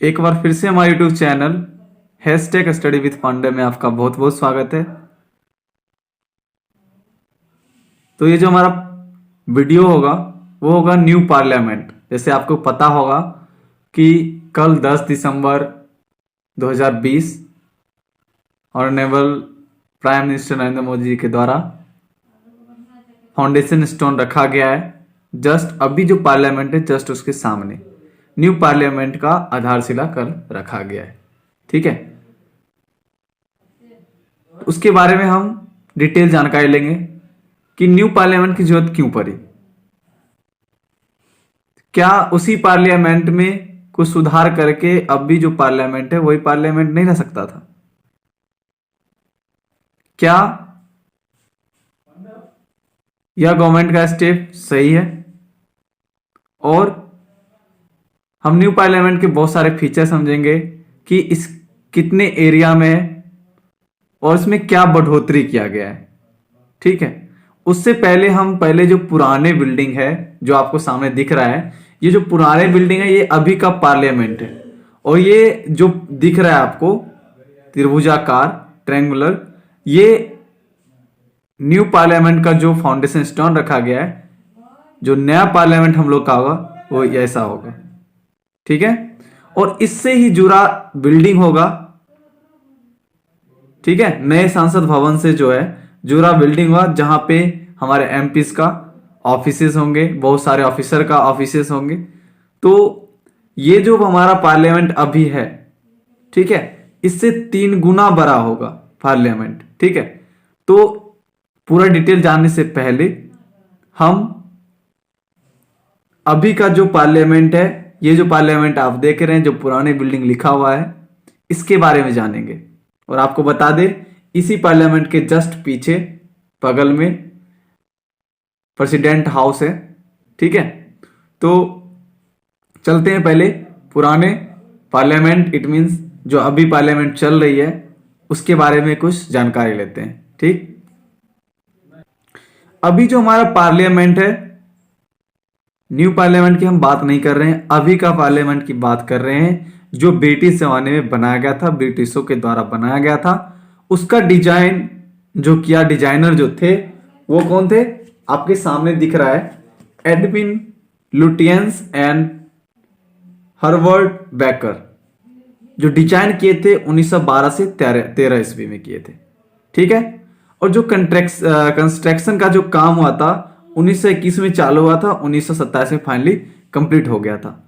एक बार फिर से हमारे YouTube channel hashtag study with Pandey में आपका बहुत बहुत स्वागत है। तो ये जो हमारा वीडियो होगा वो होगा न्यू पार्लियामेंट। जैसे आपको पता होगा कि कल 10 दिसंबर 2020 honourable prime minister Narendra Modi ji के द्वारा फाउंडेशन स्टोन रखा गया है। जस्ट अभी जो पार्लियामेंट है जस्ट उसके सामने न्यू पार्लियामेंट का आधारशिला कल रखा गया है। ठीक है, उसके बारे में हम डिटेल जानकारी लेंगे कि न्यू पार्लियामेंट की जरूरत क्यों पड़ी। क्या उसी पार्लियामेंट में कुछ सुधार करके अब भी जो पार्लियामेंट है वही पार्लियामेंट नहीं रह सकता था? क्या यह गवर्नमेंट का स्टेप सही है? और हम न्यू पार्लियामेंट के बहुत सारे फीचर समझेंगे कि इस कितने एरिया में है और इसमें क्या बढ़ोतरी किया गया है। ठीक है, उससे पहले जो पुराने बिल्डिंग है जो आपको सामने दिख रहा है, ये जो पुराने बिल्डिंग है ये अभी का पार्लियामेंट है। और ये जो दिख रहा है आपको त्रिभुजाकार ट्रायंगुलर, ये न्यू पार्लियामेंट का जो फाउंडेशन स्टोन रखा गया है। जो नया पार्लियामेंट हम लोग का होगा वो ऐसा होगा। ठीक है, और इससे ही जुड़ा बिल्डिंग होगा। ठीक है, नए संसद भवन से जो है जुड़ा बिल्डिंग हुआ जहां पे हमारे एमपीस का ऑफिसेस होंगे, बहुत सारे ऑफिसर का ऑफिसेस होंगे। तो ये जो हमारा पार्लियामेंट अभी है, ठीक है, इससे 3 गुना बड़ा होगा पार्लियामेंट। ठीक है, तो पूरा डिटेल जानने से पहले हम अभी का जो पार्लियामेंट है, ये जो पार्लियामेंट आप देख रहे हैं जो पुराने बिल्डिंग लिखा हुआ है, इसके बारे में जानेंगे। और आपको बता दें इसी पार्लियामेंट के जस्ट पीछे बगल में प्रेसिडेंट हाउस है। ठीक है, तो चलते हैं पहले पुराने पार्लियामेंट, इट मींस जो अभी पार्लियामेंट चल रही है उसके बारे में कुछ जानकारी लेते हैं। ठीक, अभी जो हमारा पार्लियामेंट है, न्यू पार्लियामेंट की हम बात नहीं कर रहे हैं, अभी का पार्लियामेंट की बात कर रहे हैं जो ब्रिटिश जमाने में बनाया गया था, ब्रिटिशों के द्वारा बनाया गया था। उसका डिजाइन जो किया, डिजाइनर जो थे वो कौन थे? आपके सामने दिख रहा है, एडविन लुटियंस एंड हर्वर्ड बेकर। जो डिजाइन किए थे 1912 से 13 ईस्वी में किए थे। ठीक है, और जो कंस्ट्रक्शन का जो काम हुआ था 1921 में चालू हुआ था, 1927 में फाइनली कंप्लीट हो गया था।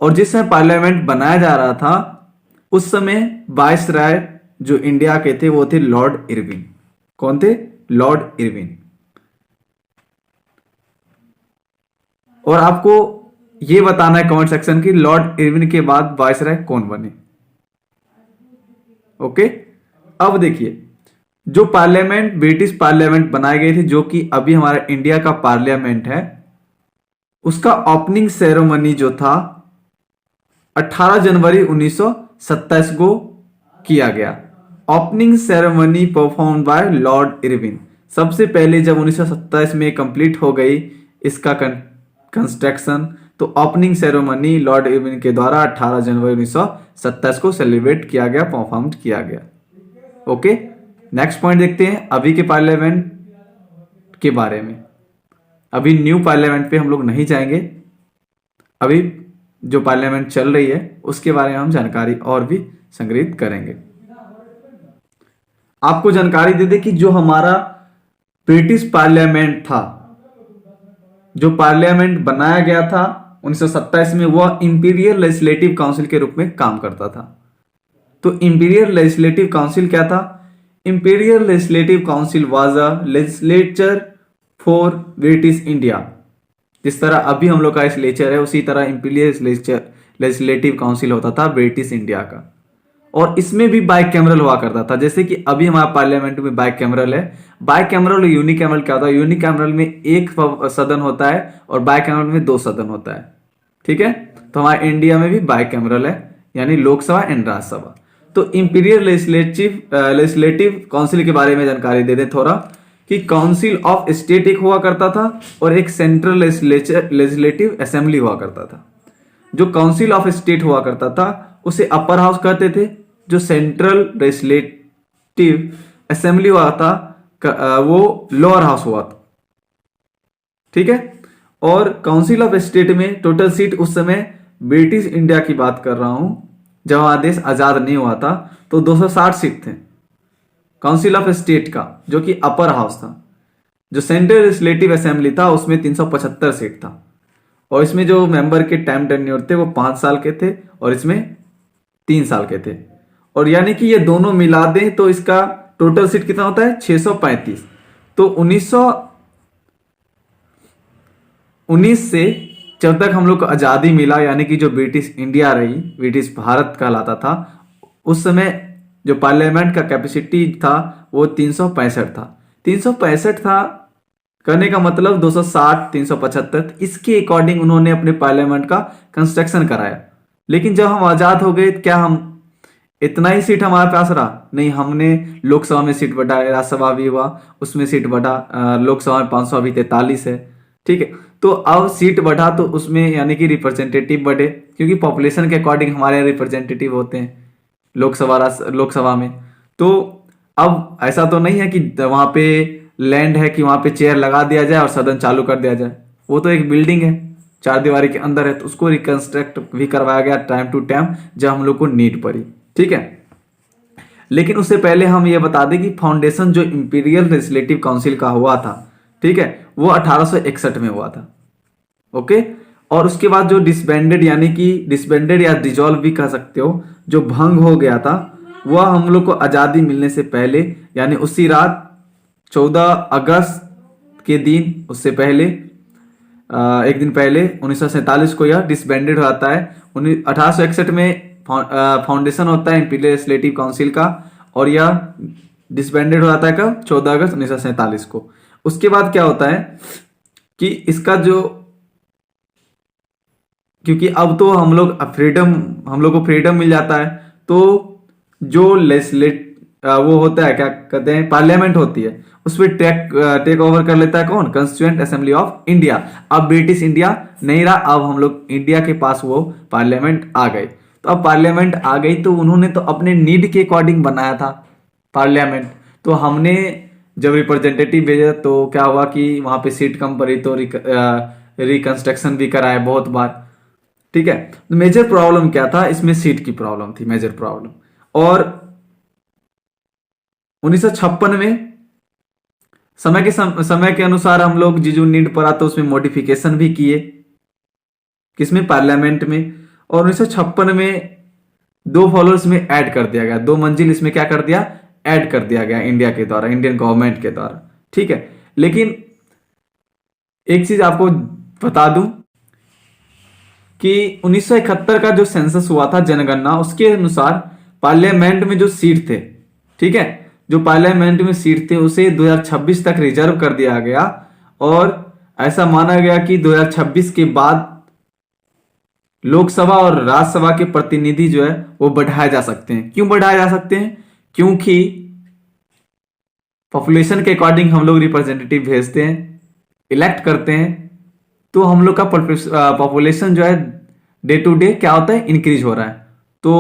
और जिस समय पार्लियामेंट बनाया जा रहा था उस समय वायसराय जो इंडिया के थे वो थे लॉर्ड इरविन। कौन थे? Lord Irwin. और आपको यह बताना है कमेंट सेक्शन की लॉर्ड इरविन के बाद वायसराय कौन बने। ओके, अब देखिए जो पार्लियामेंट, ब्रिटिश पार्लियामेंट बनाई गई थी जो कि अभी हमारा इंडिया का पार्लियामेंट है, उसका ओपनिंग सेरेमनी जो था 18 जनवरी 1927 को किया गया। Opening ceremony perform by Lord Irwin. सबसे पहले जब 1927 में कंप्लीट हो गई इसका कंस्ट्रक्शन, तो ओपनिंग सेरेमनी लॉर्ड इरविन के द्वारा 18 जनवरी 1927 को सेलिब्रेट किया गया, परफॉर्म किया गया। ओके, नेक्स्ट पॉइंट देखते हैं अभी के पार्लियामेंट के बारे में। अभी न्यू पार्लियामेंट पे हम लोग नहीं जाएंगे, अभी जो पार्लियामेंट चल रही है उसके बारे में हम जानकारी और भी संग्रहित करेंगे। आपको जानकारी दे दे कि जो हमारा ब्रिटिश पार्लियामेंट था, जो पार्लियामेंट बनाया गया था 1927 में, वह इंपीरियल लेजिस्लेटिव काउंसिल के रूप में काम करता था। तो इंपीरियल लेजिस्लेटिव काउंसिल क्या था? Imperial legislative council was a legislature for British India. जिस तरह अभी हम लोग का लेजिस्लेचर है उसी तरह इंपीरियल लेजिस्लेटिव काउंसिल होता था ब्रिटिश इंडिया का। और इसमें भी बाइकैमरल हुआ करता था, जैसे कि अभी हमारा पार्लियामेंट में बाइकैमरल है। बाइकैमरल और यूनिकैमरल क्या होता है? यूनिकैमरल में एक सदन होता है और बाइकैमरल में 2 सदन होता है। ठीक है, तो हमारे इंडिया में भी बाइकैमरल है, यानी लोकसभा एंड राज्यसभा। तो इंपीरियल लेजिस्लेटिव काउंसिल के बारे में जानकारी दे दें थोड़ा, कि काउंसिल ऑफ स्टेट एक हुआ करता था और एक सेंट्रल लेजिस्लेटिव असेंबली हुआ करता था। जो काउंसिल ऑफ स्टेट हुआ करता था उसे अपर हाउस कहते थे। जो सेंट्रल लेजिस्लेटिव असेंबली हुआ था वो लोअर हाउस हुआ था। ठीक है। और काउंसिल ऑफ स्टेट में टोटल सीट उस समय ब्रिटिश इंडिया की बात कर रहा हूं, जब हमारा देश आजाद नहीं हुआ था, तो 260 सीट थे काउंसिल ऑफ स्टेट का, जो कि अपर हाउस था। जो सेंट्रल लेजिस्लेटिव असेंबली था उसमें 375 सीट था। और इसमें जो मेंबर के टाइम टेन्योर थे वो 5 साल के थे और इसमें 3 साल के थे। और यानी कि ये दोनों मिला दें तो इसका टोटल सीट कितना होता है 635। तो 1919 से जब तक हम लोग को आजादी मिला, यानी कि जो ब्रिटिश इंडिया रही, ब्रिटिश भारत कहलाता था, उस समय जो पार्लियामेंट का कैपेसिटी था वो 365 था। 365 था करने का मतलब 260 375, इसके अकॉर्डिंग उन्होंने अपने पार्लियामेंट का कंस्ट्रक्शन कराया। लेकिन जब हम आजाद हो गए, क्या हम इतना ही सीट हमारे पास रहा? नहीं, हमने लोकसभा में सीट बढ़ाया, राज्यसभा भी हुआ उसमें सीट बढ़ा, लोकसभा में 500 अभी 43 है। ठीक है। तो अब सीट बढ़ा तो उसमें यानी कि रिप्रेजेंटेटिव बढ़े, क्योंकि पॉपुलेशन के अकॉर्डिंग हमारे रिप्रेजेंटेटिव होते हैं लोकसभा में। तो अब ऐसा तो नहीं है कि वहां पे लैंड है कि वहां पे चेयर लगा दिया जाए और सदन चालू कर दिया जाए। वो तो एक बिल्डिंग है, 4 दीवारी के अंदर है, तो उसको रिकंस्ट्रक्ट भी करवाया गया टाइम टू टाइम जब हम लोग को नीड पड़ी। ठीक है। लेकिन उससे पहले हम ये बता दें कि फाउंडेशन जो इंपीरियल लेजिस्लेटिव काउंसिल का हुआ था, ठीक है, वो 1861 में हुआ था। ओके। और उसके बाद जो डिसबैंडेड, यानी कि डिसबैंडेड या डिजॉल्व भी कह सकते हो, जो भंग हो गया था, वह हम लोग को आजादी मिलने से पहले, यानी उसी रात 14 अगस्त के दिन, उससे पहले एक दिन पहले 1947 को यह डिसबैंडेड हो जाता है। 1861 में फाउंडेशन होता है इंपीरियल लेजिस्लेटिव काउंसिल का, और यह डिसबैंडेड हो जाता है कब? 14 अगस्त 1947 को। उसके बाद क्या होता है कि इसका जो, क्योंकि अब तो हम लोग को फ्रीडम मिल जाता है, तो जो वो होता है, क्या कहते हैं, पार्लियामेंट होती है, उस पर टेक ओवर कर लेता है कौन? Constituent assembly of India. अब ब्रिटिश इंडिया नहीं रहा, अब हम लोग इंडिया के पास वो पार्लियामेंट आ गए। तो अब पार्लियामेंट आ गई तो उन्होंने तो अपने नीड के अकॉर्डिंग बनाया था पार्लियामेंट। तो हमने जब रिप्रेजेंटेटिव भेजा तो क्या हुआ कि वहां पे सीट कम पड़ी, तो रिकंस्ट्रक्शन भी कराया बहुत बार। ठीक है। तो मेजर प्रॉब्लम क्या था इसमें? सीट की प्रॉब्लम थी मेजर प्रॉब्लम। और 1956 में समय के अनुसार हम लोग जो नीड पड़ा तो उसमें मॉडिफिकेशन भी किए, किसमें? पार्लियामेंट में। और 1956 में 2 फ्लोर्स में ऐड कर दिया गया, 2 मंजिल इसमें क्या कर दिया? ऐड कर दिया गया इंडिया के द्वारा, इंडियन गवर्नमेंट के द्वारा। ठीक है। लेकिन एक चीज आपको बता दूं कि 1971 का जो सेंसस हुआ था, जनगणना, उसके अनुसार पार्लियामेंट में जो सीट थे, ठीक है, जो पार्लियामेंट में सीट थे उसे 2026 तक रिजर्व कर दिया गया। और ऐसा माना गया कि 2026 के बाद लोकसभा और राज्यसभा के प्रतिनिधि जो है वो बढ़ाए जा सकते हैं। क्यों बढ़ाए जा सकते हैं? क्योंकि पॉपुलेशन के अकॉर्डिंग हम लोग रिप्रेजेंटेटिव भेजते हैं, इलेक्ट करते हैं, तो हम लोग का पॉपुलेशन जो है डे टू डे क्या होता है? इंक्रीज हो रहा है। तो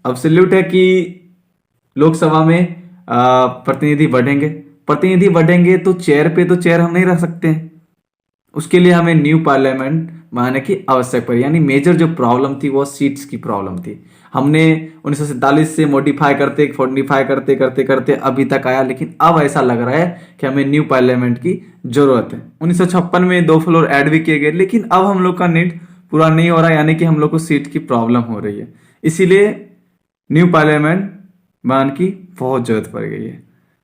अब्सोल्यूट है कि लोकसभा में प्रतिनिधि बढ़ेंगे तो चेयर हम नहीं रह सकते हैं। उसके लिए हमें न्यू पार्लियामेंट बनाने की आवश्यक पड़ी। यानी मेजर जो प्रॉब्लम थी वो सीट्स की प्रॉब्लम थी। हमने 1947 से मॉडिफाई करते अभी तक आया, लेकिन अब ऐसा लग रहा है कि हमें न्यू पार्लियामेंट की जरूरत है। 1956 में 2 फ्लोर ऐड भी किए गए, लेकिन अब हम लोग का नीड पूरा नहीं हो रहा, यानी कि हम लोग को सीट की प्रॉब्लम हो रही है। इसीलिए न्यू पार्लियामेंट बनाने की बहुत जरूरत पड़ गई है।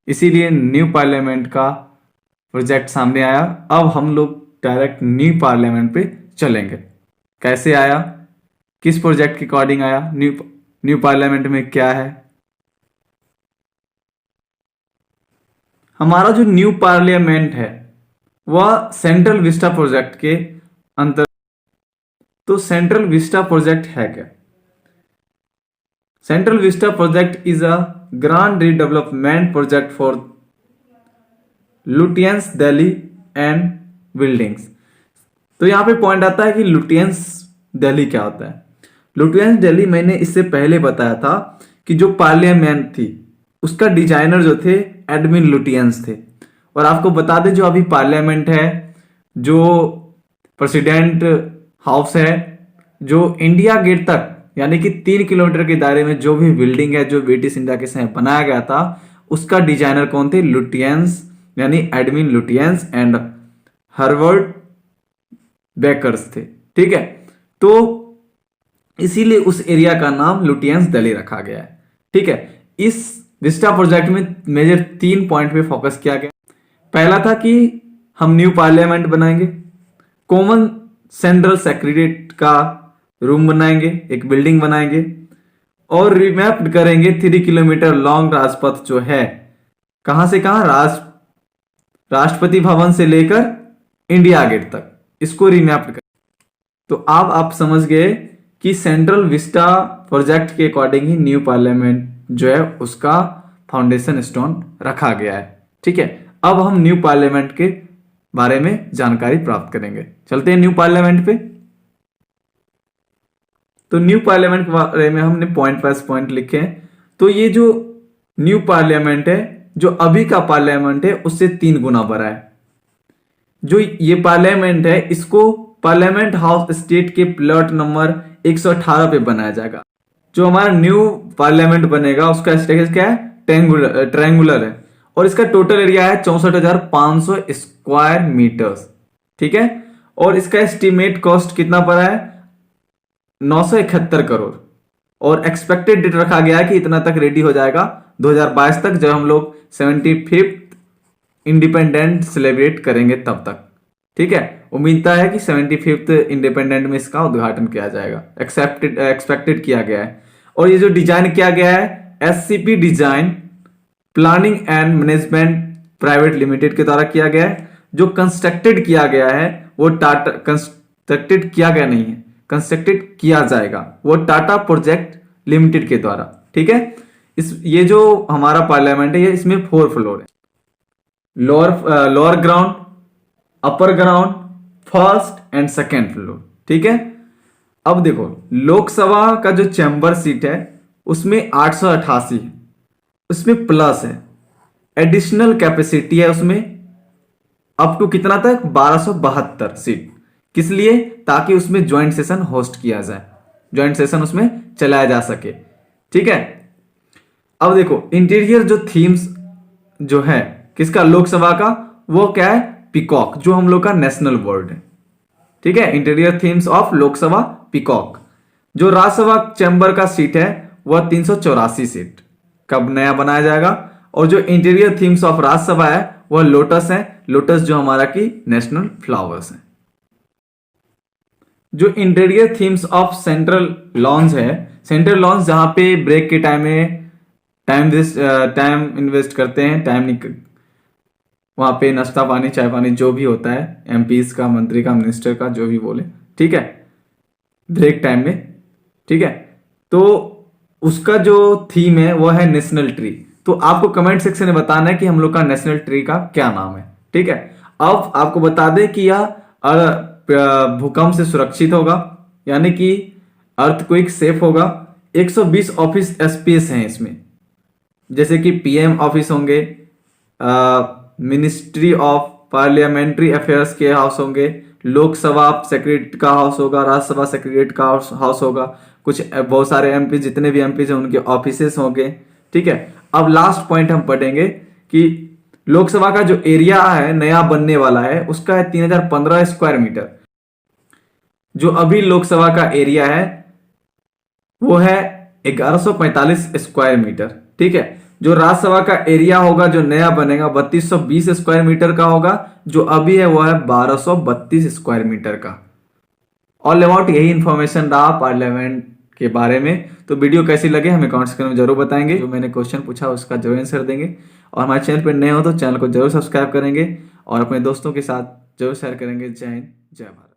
इसीलिए न्यू पार्लियामेंट का प्रोजेक्ट सामने आया। अब हम लोग डायरेक्ट न्यू पार्लियामेंट पे चलेंगे। कैसे आया, किस प्रोजेक्ट के अकॉर्डिंग आया, न्यू पार्लियामेंट में क्या है? हमारा जो न्यू पार्लियामेंट है वह सेंट्रल विस्टा प्रोजेक्ट के अंतर। तो सेंट्रल विस्टा प्रोजेक्ट है क्या? Central Vista project is a grand redevelopment project for Lutyens Delhi and buildings. तो यहां पे पॉइंट आता है कि लुटियंस दिल्ली क्या होता है। लुटियंस दिल्ली मैंने इससे पहले बताया था कि जो पार्लियामेंट थी उसका डिजाइनर जो थे एडमिन लुटियंस थे। और आपको बता दें जो अभी पार्लियामेंट है, जो प्रेसिडेंट हाउस है, जो इंडिया गेट तक यानी कि 3 किलोमीटर के दायरे में जो भी बिल्डिंग है जो ब्रिटिश इंडिया के समय बनाया गया था, उसका डिजाइनर कौन थे? लुटियंस, यानी एडमिन लुटियंस एंड हर्वर्ड बेकर्स थे। ठीक है, तो इसीलिए उस एरिया का नाम लुटियंस दिल्ली रखा गया है। ठीक है, इस विस्टा प्रोजेक्ट में मेजर 3 पॉइंट पे फोकस किया गया। पहला था कि हम न्यू पार्लियामेंट बनाएंगे, कॉमन सेंट्रल सेक्रेटरीट का रूम बनाएंगे, एक बिल्डिंग बनाएंगे और रिमैप करेंगे 3 किलोमीटर लॉन्ग राजपथ जो है, कहां से कहां, राष्ट्रपति भवन से लेकर इंडिया गेट तक, इसको रिमैप कर। तो अब आप समझ गए कि सेंट्रल विस्टा प्रोजेक्ट के अकॉर्डिंग ही न्यू पार्लियामेंट जो है उसका फाउंडेशन स्टोन रखा गया है। ठीक है, अब हम न्यू पार्लियामेंट के बारे में जानकारी प्राप्त करेंगे। चलते हैं न्यू पार्लियामेंट पे। तो न्यू पार्लियामेंट के बारे में हमने पॉइंट वाइज पॉइंट लिखे हैं। तो ये जो न्यू पार्लियामेंट है, जो अभी का पार्लियामेंट है उससे 3 गुना बड़ा है। जो ये पार्लियामेंट है इसको पार्लियामेंट हाउस स्टेट के प्लॉट नंबर 118 पे बनाया जाएगा। जो हमारा न्यू पार्लियामेंट बनेगा उसका स्टेज क्या है? ट्रायंगुलर है और इसका टोटल एरिया है 64,500 स्क्वायर मीटर्स। ठीक है, और इसका एस्टिमेट कॉस्ट कितना पड़ा है? 971 करोड़। और एक्सपेक्टेड डेट रखा गया है कि इतना तक रेडी हो जाएगा 2022 तक, जब हम लोग 75th इंडिपेंडेंट सेलिब्रेट करेंगे तब तक। ठीक है, उम्मीद है कि 75th इंडिपेंडेंट में इसका उद्घाटन किया जाएगा, एक्सपेक्टेड किया गया है। और ये जो डिजाइन किया गया है SCP design planning and management private limited के द्वारा किया गया है। जो कंस्ट्रक्टेड किया गया है वो टाटा, कंस्ट्रक्टेड किया गया नहीं है, कंस्ट्रक्टेड किया जाएगा वो टाटा प्रोजेक्ट लिमिटेड के द्वारा। ठीक है, ये जो हमारा पार्लियामेंट है ये इसमें 4 फ्लोर है, lower ground, upper ground, first and second floor. ठीक है, अब देखो लोकसभा का जो चैम्बर सीट है उसमें 888 है, उसमें प्लस है एडिशनल कैपेसिटी है उसमें अप टू कितना तक? 1272 सीट। किस लिए? ताकि उसमें ज्वाइंट सेशन होस्ट किया जाए, ज्वाइंट सेशन उसमें चलाया जा सके। ठीक है, अब देखो इंटीरियर जो थीम्स जो है किसका? लोकसभा का, वो क्या है? पीकॉक, जो हम लोग का नेशनल बर्ड है। ठीक है, interior themes of Lok Sabha peacock. जो राज्यसभा चैम्बर का सीट है वह 384 सीट कब नया बनाया जाएगा। और जो इंटीरियर थीम्स ऑफ राज्यसभा है वह लोटस है, लोटस जो हमारा की नेशनल फ्लावर्स है। जो interior themes of central lawns है, सेंट्रल लॉन्स जहां पे ब्रेक के टाइम में टाइम इन्वेस्ट करते हैं, वहां पे नाश्ता पानी चाय पानी जो भी होता है, एमपीज का, मंत्री का, मिनिस्टर का, जो भी बोले। ठीक है, ब्रेक टाइम में। ठीक है, तो उसका जो थीम है वो है नेशनल ट्री। तो आपको कमेंट सेक्शन में बताना है कि हम लोग का नेशनल ट्री का क्या नाम है। ठीक है, अब आपको बता दें कि यह भूकंप से सुरक्षित होगा, यानी कि अर्थक्वेक सेफ होगा। 120 ऑफिस स्पेस हैं इसमें, जैसे कि पीएम ऑफिस होंगे, मिनिस्ट्री ऑफ पार्लियामेंट्री अफेयर्स के हाउस होंगे, लोकसभा सेक्रेटरी का हाउस होगा, राज्यसभा सेक्रेटरी का हाउस होगा, कुछ बहुत सारे एमपी, जितने भी एमपी हैं उनके ऑफिसेस होंगे। ठीक है, अब लास्ट पॉइंट हम पढ़ेंगे कि लोकसभा का जो एरिया है नया बनने वाला है उसका है 3015 स्क्वायर मीटर। जो अभी लोकसभा का एरिया है वो है 1145 स्क्वायर मीटर। ठीक है, जो राज्यसभा का एरिया होगा जो नया बनेगा 3220 स्क्वायर मीटर का होगा, जो अभी है वो है 1232 स्क्वायर मीटर का। ऑल अबाउट यही इंफॉर्मेशन रहा पार्लियामेंट के बारे में। तो वीडियो कैसी लगे हमें कमेंट सेक्शन में जरूर बताएंगे। जो मैंने क्वेश्चन पूछा उसका जरूर आंसर देंगे, और हमारे चैनल पर नए हो तो चैनल को जरूर सब्सक्राइब करेंगे और अपने दोस्तों के साथ जरूर शेयर करेंगे। जय हिंद, जय भारत।